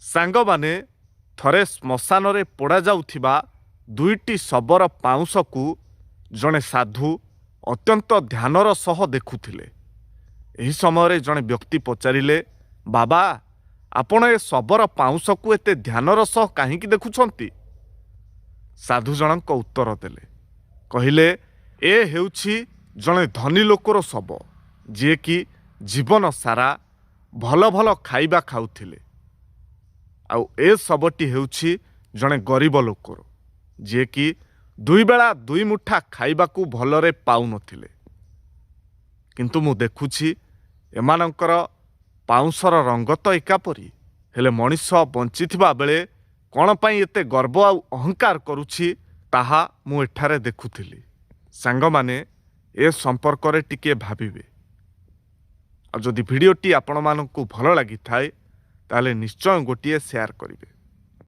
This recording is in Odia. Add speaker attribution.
Speaker 1: ସାଙ୍ଗମାନେ ଥରେ ଶ୍ମଶାନରେ ପୋଡ଼ାଯାଉଥିବା ଦୁଇଟି ଶବର ପାଉଁଶକୁ ଜଣେ ସାଧୁ ଅତ୍ୟନ୍ତ ଧ୍ୟାନର ସହ ଦେଖୁଥିଲେ। ଏହି ସମୟରେ ଜଣେ ବ୍ୟକ୍ତି ପଚାରିଲେ, ବାବା, ଆପଣ ଏ ଶବର ପାଉଁଶକୁ ଏତେ ଧ୍ୟାନର ସହ କାହିଁକି ଦେଖୁଛନ୍ତି? ସାଧୁ ଜଣଙ୍କ ଉତ୍ତର ଦେଲେ, କହିଲେ, ଏ ହେଉଛି ଜଣେ ଧନୀ ଲୋକର ଶବ, ଯିଏକି ଜୀବନ ସାରା ଭଲ ଭଲ ଖାଇବା ଖାଉଥିଲେ। ଆଉ ଏ ଶବଟି ହେଉଛି ଜଣେ ଗରିବ ଲୋକର, ଯିଏକି ଦୁଇବେଳା ଦୁଇ ମୁଠା ଖାଇବାକୁ ଭଲରେ ପାଉନଥିଲେ। କିନ୍ତୁ ମୁଁ ଦେଖୁଛି ଏମାନଙ୍କର ପାଉଁଶର ରଙ୍ଗ ତ ଏକାପରି, ହେଲେ ମଣିଷ ବଞ୍ଚିଥିବା ବେଳେ କ'ଣ ପାଇଁ ଏତେ ଗର୍ବ ଆଉ ଅହଙ୍କାର କରୁଛି ତାହା ମୁଁ ଏଠାରେ ଦେଖୁଥିଲି। ସାଙ୍ଗମାନେ ଏ ସମ୍ପର୍କରେ ଟିକିଏ ଭାବିବେ। ଆଉ ଯଦି ଭିଡ଼ିଓଟି ଆପଣମାନଙ୍କୁ ଭଲ ଲାଗିଥାଏ ତାହେଲେ ନିଶ୍ଚୟ ଗୋଟିଏ ସେୟାର କରିବେ।